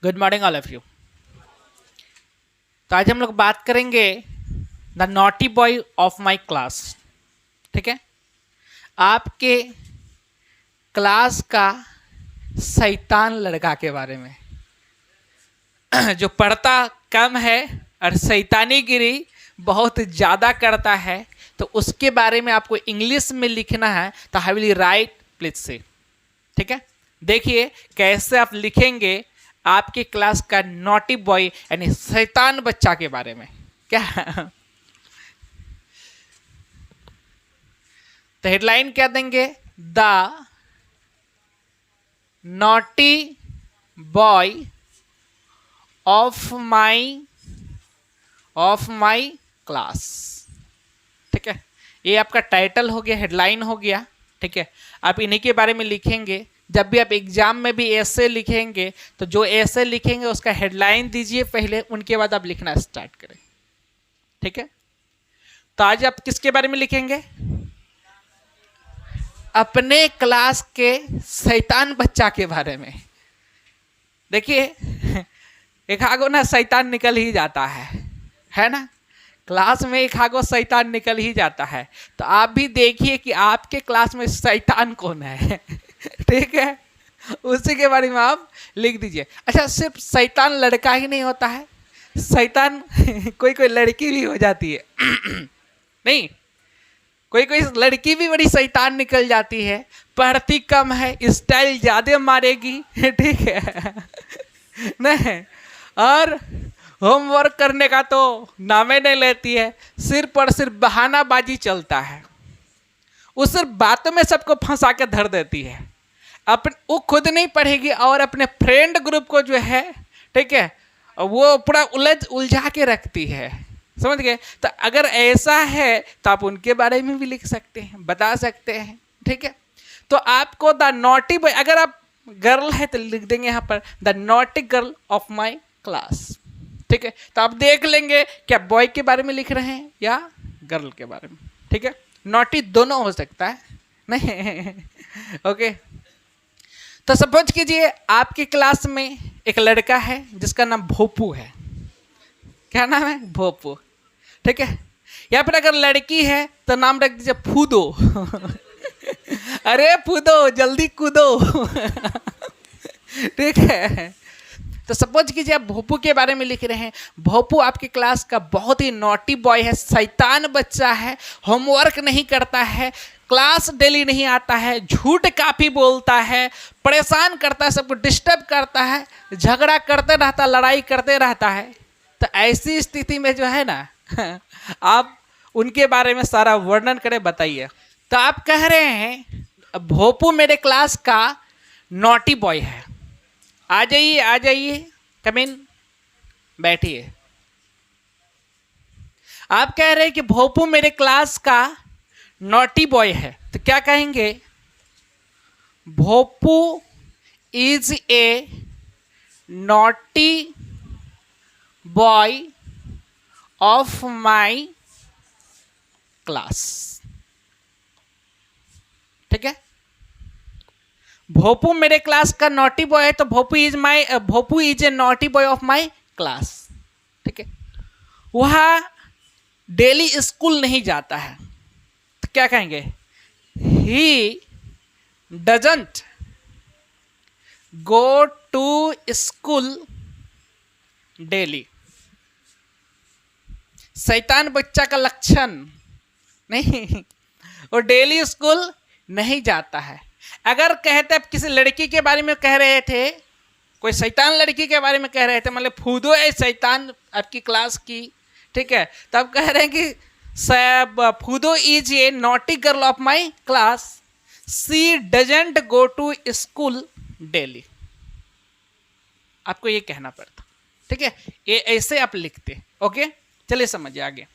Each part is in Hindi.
Good morning all of you. तो आज हम लोग बात करेंगे the naughty boy of my class. ठीक है, आपके क्लास का शैतान लड़का के बारे में जो पढ़ता कम है और शैतानी गिरी बहुत ज़्यादा करता है, तो उसके बारे में आपको इंग्लिश में लिखना है। तो आई विल राइट प्लीज से। ठीक है, देखिए कैसे आप लिखेंगे आपके क्लास का नॉटी बॉय यानी शैतान बच्चा के बारे में। क्या तो हेडलाइन क्या देंगे? The naughty boy of my class. ठीक है, ये आपका टाइटल हो गया, हेडलाइन हो गया। ठीक है, आप इन्हीं के बारे में लिखेंगे। जब भी आप एग्जाम में भी ऐसे लिखेंगे तो जो ऐसे लिखेंगे उसका हेडलाइन दीजिए पहले, उनके बाद आप लिखना स्टार्ट करें। ठीक है, तो आज आप किसके बारे में लिखेंगे? अपने क्लास के शैतान बच्चा के बारे में। देखिए एक आगो ना शैतान निकल ही जाता है ना, क्लास में एक आगो शैतान निकल ही जाता है। तो आप भी देखिए कि आपके क्लास में शैतान कौन है। ठीक है, उसी के बारे में आप लिख दीजिए। अच्छा, सिर्फ शैतान लड़का ही नहीं होता है, शैतान कोई कोई लड़की भी हो जाती है। नहीं, कोई कोई लड़की भी बड़ी शैतान निकल जाती है, पढ़ती कम है, स्टाइल ज्यादा मारेगी। ठीक है नहीं, और होमवर्क करने का तो नामे नहीं लेती है, सिर्फ और सिर्फ बहानाबाजी चलता है। वो सिर्फ बातों में सबको फंसा के धर देती है। वो खुद नहीं पढ़ेगी और अपने फ्रेंड ग्रुप को जो है, ठीक है, वो पूरा उलझा के रखती है। समझ गए? तो अगर ऐसा है तो आप उनके बारे में भी लिख सकते हैं, बता सकते हैं। ठीक है, तो आपको द नॉटी बॉय, अगर आप गर्ल है तो लिख देंगे यहाँ पर the naughty girl of my class. ठीक है, तो आप देख लेंगे क्या बॉय के बारे में लिख रहे हैं या गर्ल के बारे में। ठीक है, नॉटी दोनों हो सकता है नहीं। ओके, तो सपोज कीजिए आपकी क्लास में एक लड़का है जिसका नाम भोपू है। क्या नाम है? भोपू। ठीक है, या फिर अगर लड़की है तो नाम रख दीजिए फूदो। अरे फूदो जल्दी कूदो। ठीक है, तो सपोज कीजिए आप भोपू के बारे में लिख रहे हैं। भोपू आपके क्लास का बहुत ही नॉटी बॉय है, शैतान बच्चा है, होमवर्क नहीं करता है, क्लास डेली नहीं आता है, झूठ काफ़ी बोलता है, परेशान करता है, सबको डिस्टर्ब करता है, झगड़ा करते रहता, लड़ाई करते रहता है। तो ऐसी स्थिति में जो है ना, आप उनके बारे में सारा वर्णन करें, बताइए। तो आप कह रहे हैं भोपू मेरे क्लास का नॉटी बॉय है। आ जाइए आ जाइए, कम इन, बैठिए। आप कह रहे हैं कि भोपू मेरे क्लास का नॉटी बॉय है, तो क्या कहेंगे? Bhopu is a naughty boy of my class. ठीक है, भोपू मेरे क्लास का नॉटी बॉय है, तो Bhopu is a naughty boy of my class. ठीक है, वह डेली स्कूल नहीं जाता है, तो क्या कहेंगे? He doesn't go to school daily. शैतान बच्चा का लक्षण नहीं, वो डेली स्कूल नहीं जाता है। अगर कहते आप किसी लड़की के बारे में कह रहे थे, कोई शैतान लड़की के बारे में कह रहे थे, मतलब फूदो है शैतान आपकी क्लास की, ठीक है, तब कह रहे हैं कि Phoodo is a naughty girl of my class, she doesn't go to school daily. आपको ये कहना पड़ता। ठीक है, ये ऐसे आप लिखते। ओके, चलिए समझिए आगे।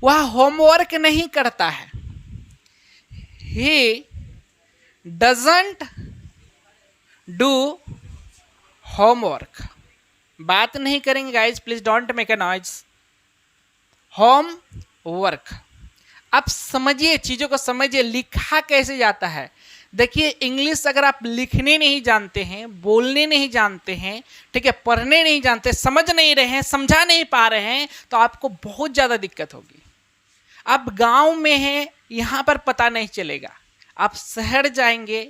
वह होमवर्क नहीं करता है, ही डजंट डू होमवर्क। बात नहीं करेंगे guys, please don't make a noise. Homework, आप समझिए, चीजों को समझिए, लिखा कैसे जाता है। देखिए इंग्लिश अगर आप लिखने नहीं जानते हैं, बोलने नहीं जानते हैं, ठीक है, पढ़ने नहीं जानते, समझ नहीं रहे हैं, समझा नहीं पा रहे हैं, तो आपको बहुत ज़्यादा दिक्कत होगी। आप गांव में हैं, यहाँ पर पता नहीं चलेगा, आप शहर जाएंगे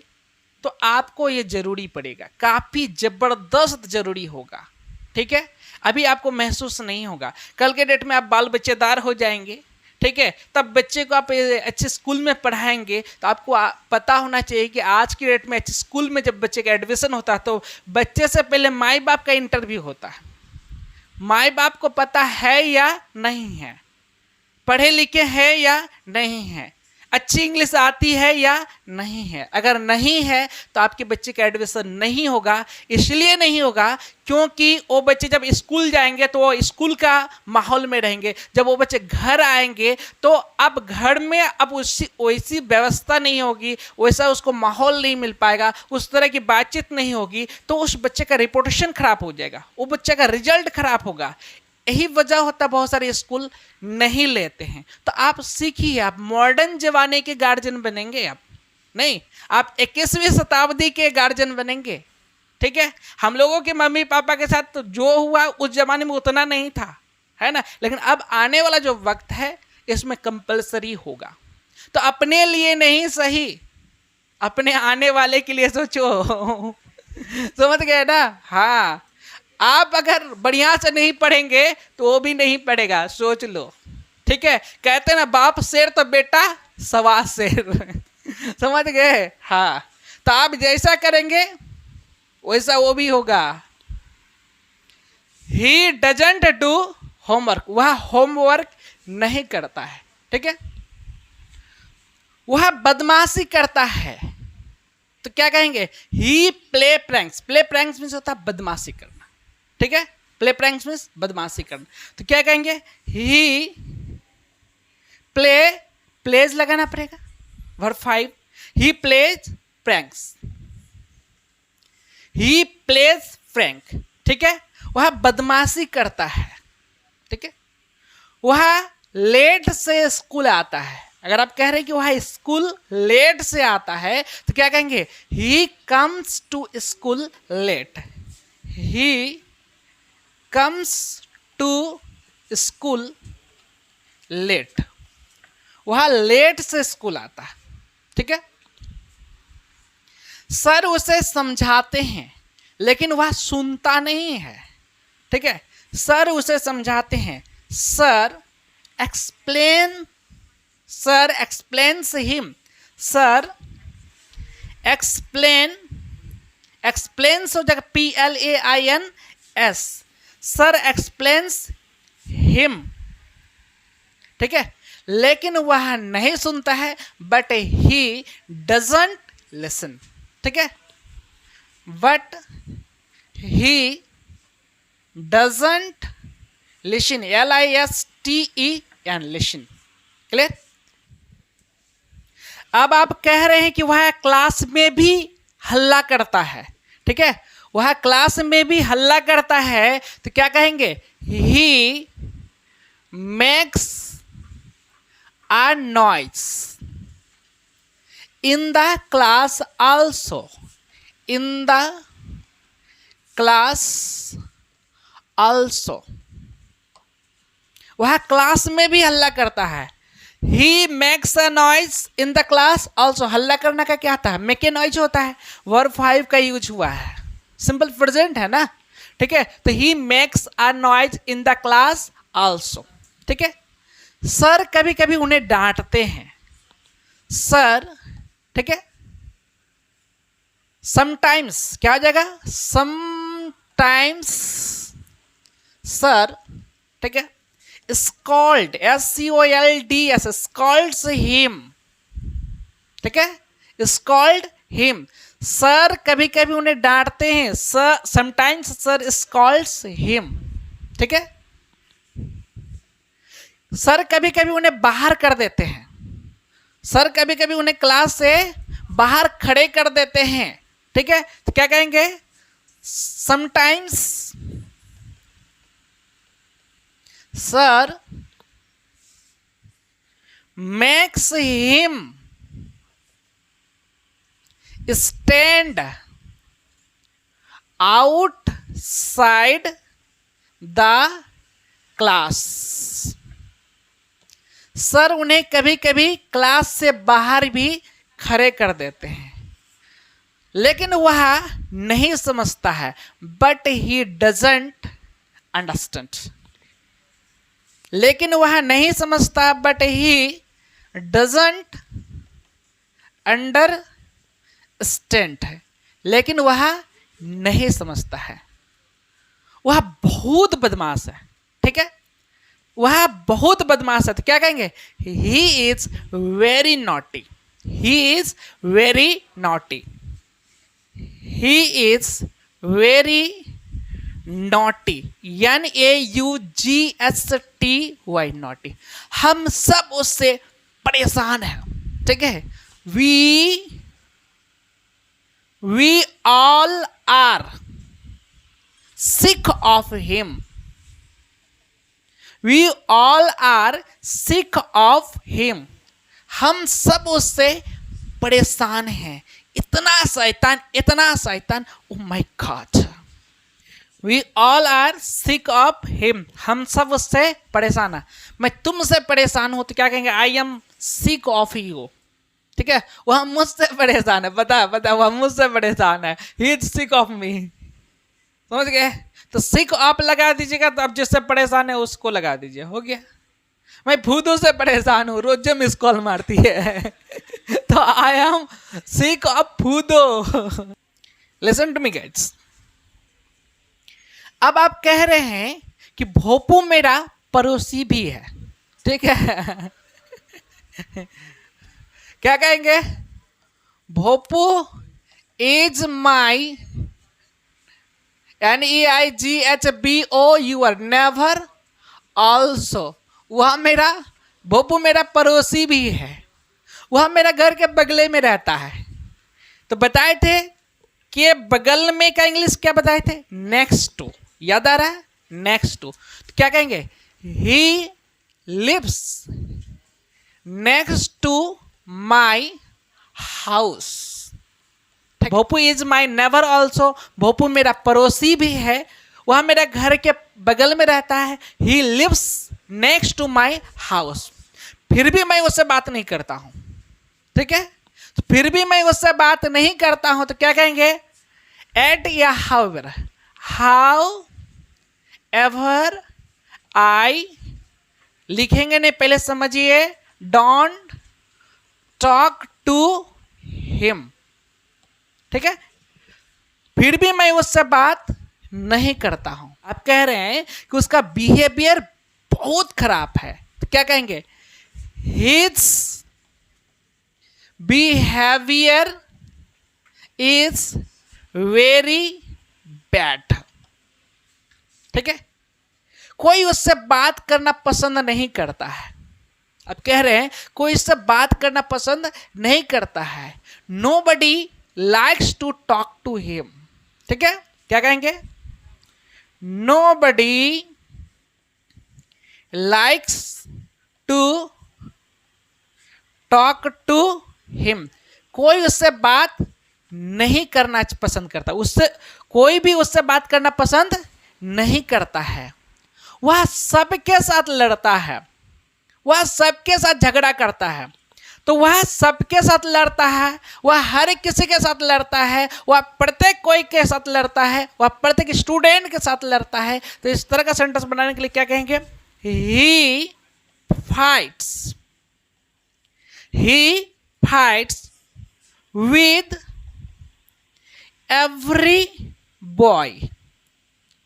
तो आपको ये जरूरी पड़ेगा, काफ़ी ज़बरदस्त जरूरी होगा, ठीक है। अभी आपको महसूस नहीं होगा, कल के डेट में आप बाल बच्चेदार हो जाएंगे, ठीक है, तब बच्चे को आप अच्छे स्कूल में पढ़ाएंगे तो आपको पता होना चाहिए कि आज की डेट में अच्छे स्कूल में जब बच्चे का एडमिशन होता है तो बच्चे से पहले माई बाप का इंटरव्यू होता है। माई बाप को पता है या नहीं है, पढ़े लिखे हैं या नहीं है, अच्छी इंग्लिश आती है या नहीं है। अगर नहीं है तो आपके बच्चे का एडमिशन नहीं होगा। इसलिए नहीं होगा क्योंकि वो बच्चे जब स्कूल जाएंगे तो वो स्कूल का माहौल में रहेंगे, जब वो बच्चे घर आएंगे तो अब घर में अब वैसी व्यवस्था नहीं होगी, वैसा उसको माहौल नहीं मिल पाएगा, उस तरह की बातचीत नहीं होगी, तो उस बच्चे का रिपोर्टेशन खराब हो जाएगा, वो बच्चे का रिजल्ट खराब होगा। यही वजह होता है बहुत सारे स्कूल नहीं लेते हैं। तो आप सीखिए, आप मॉडर्न जमाने के गार्जियन बनेंगे, आप नहीं, आप 21वीं शताब्दी के गार्जियन बनेंगे, ठीक है। हम लोगों के मम्मी पापा के साथ तो जो हुआ उस जमाने में उतना नहीं था, है ना, लेकिन अब आने वाला जो वक्त है इसमें कंपलसरी होगा। तो अपने लिए नहीं सही, अपने आने वाले के लिए सोचो। समझ गए ना? हाँ, आप अगर बढ़िया से नहीं पढ़ेंगे तो वो भी नहीं पढ़ेगा, सोच लो, ठीक है। कहते ना बाप शेर तो बेटा सवा शेर। समझ गए? हाँ, तो आप जैसा करेंगे वैसा वो भी होगा। ही डजंट डू होमवर्क, वह होमवर्क नहीं करता है, ठीक है। वह बदमाशी करता है, तो क्या कहेंगे? He play pranks. Play pranks means होता है बदमाशी करना, ठीक है। प्ले प्रैंक्स मीन्स बदमाशी करना, तो क्या कहेंगे? ही प्लेज लगाना पड़ेगा, verb 5। He plays pranks, he plays Frank, ठीक है। वह बदमाशी करता है, ठीक है। वह लेट से स्कूल आता है। अगर आप कह रहे हैं कि वह स्कूल लेट से आता है तो क्या कहेंगे? He comes to school late. He comes to school late, वह लेट से स्कूल आता है, ठीक है। सर उसे समझाते हैं लेकिन वह सुनता नहीं है, ठीक है। सर उसे समझाते हैं, sir explains him, sir explains हो जाएगा PLAINS, सर एक्सप्लेन्स हिम, ठीक है। लेकिन वह नहीं सुनता है, बट ही डजंट लिसन, ठीक है। But he doesn't listen, LISTEN, listen, clear. अब आप कह रहे हैं कि वह क्लास में भी हल्ला करता है, ठीक है। वह क्लास में भी हल्ला करता है तो क्या कहेंगे? He makes a noise in the class also, in the class also, वह क्लास में भी हल्ला करता है। He makes a noise in the class also, हल्ला करना का क्या आता है? मेक ए नॉइज होता है, वर्ब 5 का यूज हुआ है, सिंपल प्रेजेंट है ना, ठीक है। तो he makes a noise in the class also, ठीक है। सर कभी कभी उन्हें डांटते हैं, सर, ठीक है। समटाइम्स क्या हो जाएगा? समटाइम्स सर, ठीक है। स्कॉल्ड, SCOLDS, स्कॉल्ड्स हिम, ठीक है। स्कॉल्ड हिम, सर कभी कभी उन्हें डांटते हैं, सर समटाइम्स सर स्कॉल्ड्स हिम, ठीक है। सर कभी कभी उन्हें बाहर कर देते हैं, सर कभी कभी उन्हें क्लास से बाहर खड़े कर देते हैं, ठीक है। तो क्या कहेंगे? Sometimes sir makes him stand outside the class. Sir उन्हें कभी कभी क्लास से बाहर भी खड़े कर देते हैं, लेकिन वह नहीं समझता है. But he doesn't understand. लेकिन वह नहीं समझता, बट ही डजंट अंडरस्टैंड है, लेकिन वह नहीं समझता है. वह बहुत बदमाश है. ठीक है, वह बहुत बदमाश है. तो क्या कहेंगे? He is very naughty. He is very naughty. He is very naughty. NAUGSTY naughty. हम सब उससे परेशान हैं. ठीक है, we all are sick of him. We all are sick of him. हम सब उससे परेशान हैं. इतना शैतान, इतना शैतान. Oh my God. We all are sick of him. हम सब उससे परेशान हैं. मैं तुमसे परेशान हूं तो क्या कहेंगे? I am sick of you. ठीक है, वह मुझसे परेशान है. पता वह मुझसे परेशान है. He is sick of me. समझ गए? तो सिक आप लगा दीजिएगा, तो अब जिससे परेशान है उसको लगा दीजिए. हो गया. मैं फूदो से परेशान हूं, रोज मिस कॉल मारती है. तो I am sick of Phoodo. Listen to me guys. अब आप कह रहे हैं कि भोपू मेरा पड़ोसी भी है. ठीक है, क्या कहेंगे? Bhopu is my NEIGHBOUR neighbour also. वह मेरा भोपू मेरा पड़ोसी भी है. वह मेरा घर के बगले में रहता है. तो बताए थे कि बगल में का इंग्लिश क्या बताए थे? Next to. याद आ रहा है? Next to. तो क्या कहेंगे? He lives next to my house. Bhopu is my neighbour also. Bhopu मेरा पड़ोसी भी है. वह मेरा घर के बगल में रहता है. He lives next to my house. फिर भी मैं उससे बात नहीं करता हूं. ठीक है, तो फिर भी मैं उससे बात नहीं करता हूं. तो क्या कहेंगे? एट या हाउएवर. हाउ एवर आई लिखेंगे नहीं, पहले समझिए. Don't talk to him. ठीक है, फिर भी मैं उससे बात नहीं करता हूं. आप कह रहे हैं कि उसका बिहेवियर बहुत खराब है. तो क्या कहेंगे? His behaviour is very bad. ठीक है, कोई उससे बात करना पसंद नहीं करता है. आप कह रहे हैं कोई इससे बात करना पसंद नहीं करता है. Nobody likes to talk to him. ठीक है, क्या कहेंगे? Nobody likes to talk to him. कोई उससे बात नहीं करना पसंद करता. उससे कोई भी उससे बात करना पसंद नहीं करता है. वह सबके साथ लड़ता है. वह सबके साथ झगड़ा करता है. तो वह सबके साथ लड़ता है. वह हर किसी के साथ लड़ता है. वह प्रत्येक कोई के साथ लड़ता है. वह प्रत्येक स्टूडेंट के साथ लड़ता है. तो इस तरह का सेंटेंस बनाने के लिए क्या कहेंगे? ही fights. He fights with every boy.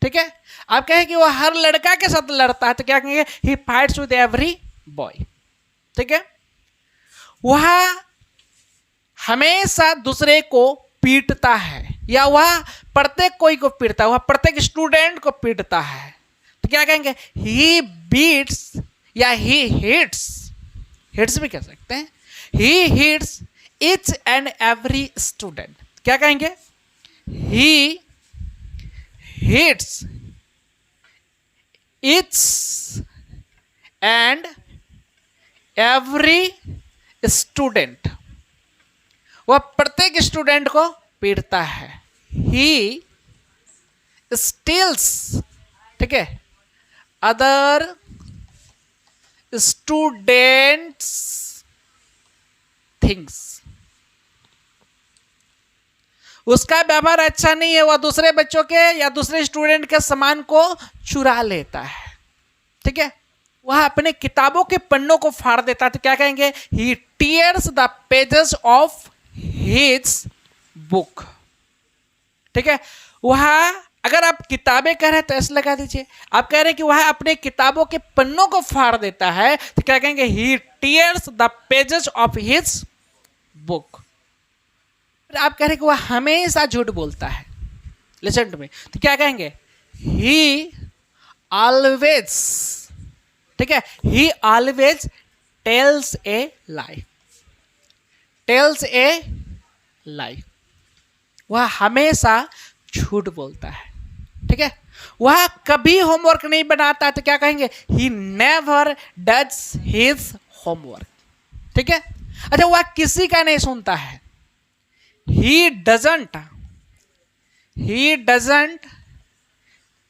ठीक है, आप कहें कि वह हर लड़का के साथ लड़ता है. तो क्या कहेंगे? ही फाइट्स विद एवरी बॉय. ठीक है, वह हमेशा दूसरे को पीटता है, या वह प्रत्येक कोई को पीटता है. वह प्रत्येक स्टूडेंट को पीटता है. तो क्या कहेंगे? ही बीट्स या ही हिट्स. हिट्स भी कह सकते हैं. He hits each and every student. क्या कहेंगे? He hits each and every student. वह प्रत्येक स्टूडेंट को पीटता है। ही स्टील्स, ठीक है, अदर स्टूडेंट्स थिंग्स। उसका व्यवहार अच्छा नहीं है, वह दूसरे बच्चों के या दूसरे स्टूडेंट के सामान को चुरा लेता है, ठीक है। वह अपने किताबों के पन्नों को फाड़ देता है, तो क्या कहेंगे? He tears the pages of his book, ठीक है। वह, अगर आप किताबें कह रहे हैं तो ऐसे लगा दीजिए, आप कह रहे हैं कि वह अपने किताबों के पन्नों को फाड़ देता है, तो क्या कहेंगे? He tears the pages of his book. आप कह रहे हैं कि वह हमेशा झूठ बोलता है, लिसन टू मी, तो क्या कहेंगे? ही ऑलवेज, ठीक है, he always tells a lie, tells a lie. वह हमेशा झूठ बोलता है, ठीक है। वह कभी होमवर्क नहीं बनाता है, तो क्या कहेंगे? He never does his homework, ठीक है। अच्छा, वह किसी का नहीं सुनता है। He doesn't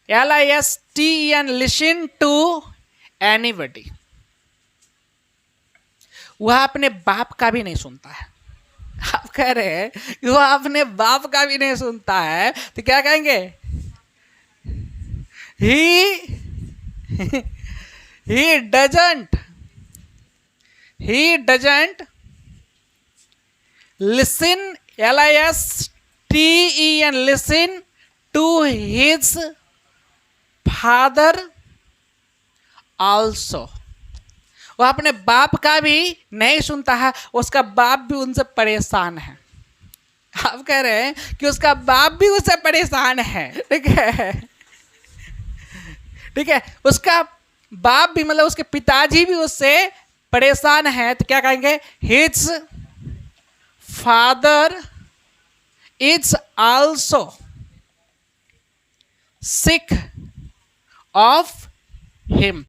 LISTEN listen to anybody. वह अपने बाप का भी नहीं सुनता है। आप कह रहे हैं कि वह अपने बाप का भी नहीं सुनता है, तो क्या कहेंगे? he doesn't listen, LISTEN listen to his father also। वह अपने बाप का भी नहीं सुनता है, उसका बाप भी उनसे परेशान है। आप कह रहे हैं कि उसका बाप भी उससे परेशान है, ठीक है, ठीक है। उसका बाप भी, मतलब उसके पिताजी भी उससे परेशान है, तो क्या कहेंगे? His father is also sick of him.